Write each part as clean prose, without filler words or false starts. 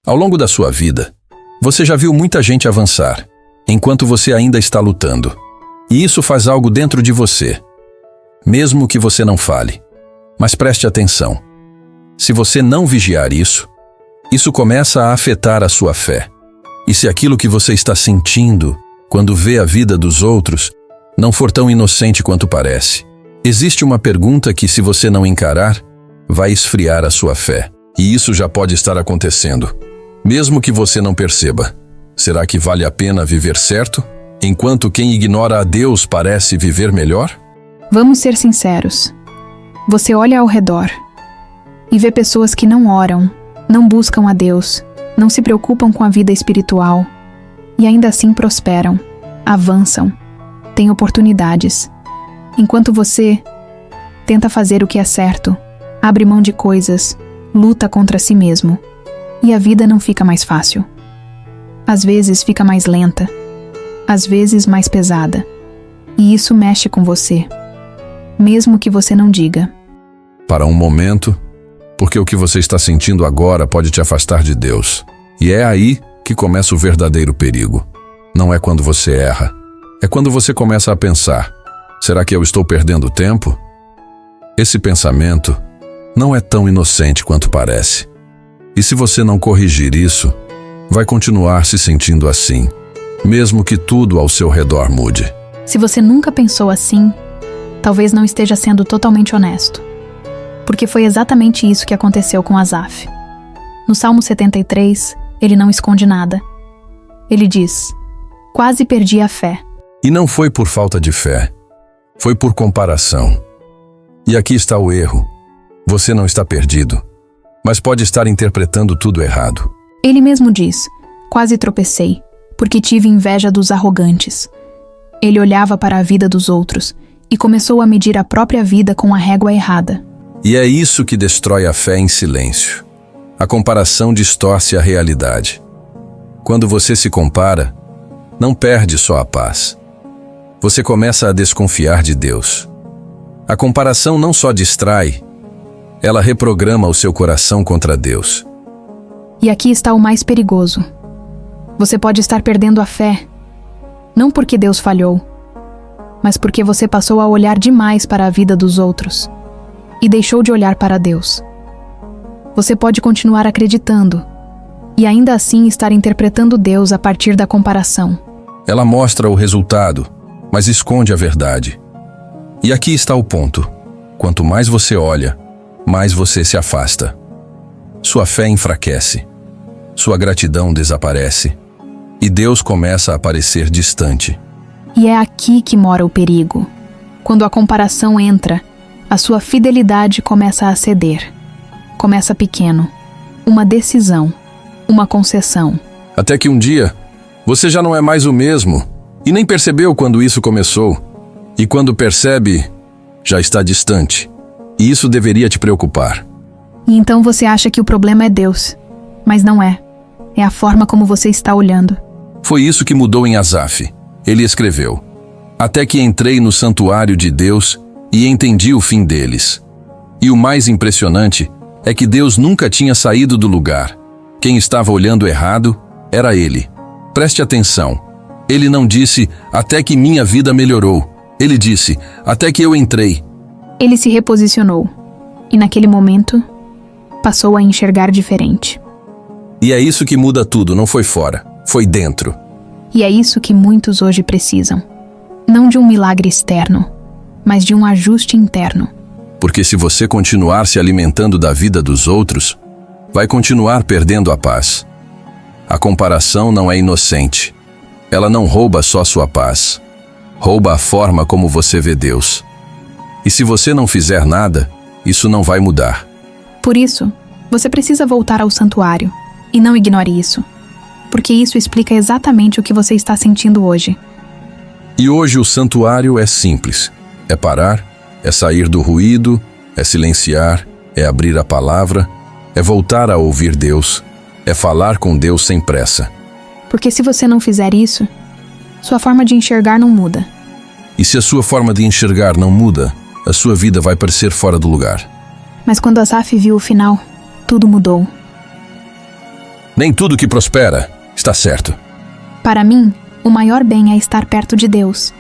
Ao longo da sua vida, você já viu muita gente avançar, enquanto você ainda está lutando. E isso faz algo dentro de você, mesmo que você não fale. Mas preste atenção. Se você não vigiar isso começa a afetar a sua fé. E se aquilo que você está sentindo quando vê a vida dos outros não for tão inocente quanto parece, existe uma pergunta que, se você não encarar, vai esfriar a sua fé. E isso já pode estar acontecendo, mesmo que você não perceba. Será que vale a pena viver certo, enquanto quem ignora a Deus parece viver melhor? Vamos ser sinceros. Você olha ao redor e vê pessoas que não oram, não buscam a Deus, não se preocupam com a vida espiritual e ainda assim prosperam, avançam, têm oportunidades. Enquanto você tenta fazer o que é certo, abre mão de coisas, luta contra si mesmo, e a vida não fica mais fácil. Às vezes fica mais lenta, às vezes mais pesada, e isso mexe com você, mesmo que você não diga. Para um momento, porque o que você está sentindo agora pode te afastar de Deus. E é aí que começa o verdadeiro perigo. Não é quando você erra, é quando você começa a pensar: será que eu estou perdendo tempo? Esse pensamento não é tão inocente quanto parece. E se você não corrigir isso, vai continuar se sentindo assim, mesmo que tudo ao seu redor mude. Se você nunca pensou assim, talvez não esteja sendo totalmente honesto. Porque foi exatamente isso que aconteceu com Asaf. No Salmo 73, ele não esconde nada. Ele diz: quase perdi a fé. E não foi por falta de fé, foi por comparação. E aqui está o erro. Você não está perdido, mas pode estar interpretando tudo errado. Ele mesmo diz: quase tropecei, porque tive inveja dos arrogantes. Ele olhava para a vida dos outros e começou a medir a própria vida com a régua errada. E é isso que destrói a fé em silêncio. A comparação distorce a realidade. Quando você se compara, não perde só a paz. Você começa a desconfiar de Deus. A comparação não só distrai, ela reprograma o seu coração contra Deus. E aqui está o mais perigoso. Você pode estar perdendo a fé, não porque Deus falhou, mas porque você passou a olhar demais para a vida dos outros e deixou de olhar para Deus. Você pode continuar acreditando e ainda assim estar interpretando Deus a partir da comparação. Ela mostra o resultado, mas esconde a verdade. E aqui está o ponto. Quanto mais você olha, mais você se afasta. Sua fé enfraquece, sua gratidão desaparece, e Deus começa a parecer distante. E é aqui que mora o perigo. Quando a comparação entra, a sua fidelidade começa a ceder. Começa pequeno, uma decisão, uma concessão. Até que um dia, você já não é mais o mesmo, e nem percebeu quando isso começou. E quando percebe, já está distante. E isso deveria te preocupar. E então você acha que o problema é Deus, mas não é. É a forma como você está olhando. Foi isso que mudou em Asaf. Ele escreveu: até que entrei no santuário de Deus e entendi o fim deles. E o mais impressionante é que Deus nunca tinha saído do lugar. Quem estava olhando errado era ele. Preste atenção. Ele não disse: até que minha vida melhorou. Ele disse: até que eu entrei. Ele se reposicionou. E naquele momento, passou a enxergar diferente. E é isso que muda tudo, não foi fora, foi dentro. E é isso que muitos hoje precisam. Não de um milagre externo, mas de um ajuste interno. Porque se você continuar se alimentando da vida dos outros, vai continuar perdendo a paz. A comparação não é inocente. Ela não rouba só sua paz. Rouba a forma como você vê Deus. E se você não fizer nada, isso não vai mudar. Por isso, você precisa voltar ao santuário. E não ignore isso. Porque isso explica exatamente o que você está sentindo hoje. E hoje o santuário é simples. É parar, é sair do ruído, é silenciar, é abrir a palavra, é voltar a ouvir Deus, é falar com Deus sem pressa. Porque se você não fizer isso, sua forma de enxergar não muda. E se a sua forma de enxergar não muda, a sua vida vai parecer fora do lugar. Mas quando Asaf viu o final, tudo mudou. Nem tudo que prospera está certo. Para mim, o maior bem é estar perto de Deus.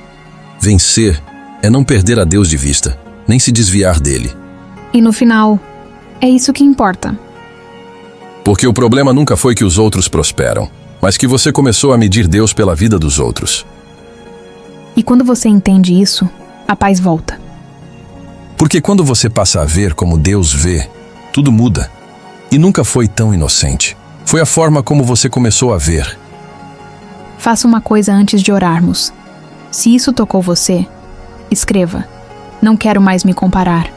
Vencer é não perder a Deus de vista, nem se desviar dele. E no final, é isso que importa. Porque o problema nunca foi que os outros prosperam, mas que você começou a medir Deus pela vida dos outros. E quando você entende isso, a paz volta. Porque quando você passa a ver como Deus vê, tudo muda. E nunca foi tão inocente. Foi a forma como você começou a ver. Faça uma coisa antes de orarmos. Se isso tocou você, escreva: não quero mais me comparar.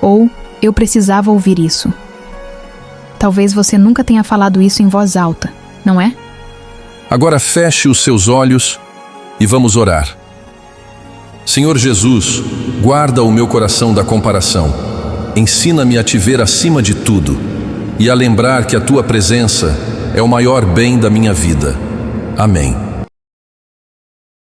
Ou, eu precisava ouvir isso. Talvez você nunca tenha falado isso em voz alta, não é? Agora feche os seus olhos e vamos orar. Senhor Jesus, guarda o meu coração da comparação. Ensina-me a te ver acima de tudo e a lembrar que a tua presença é o maior bem da minha vida. Amém.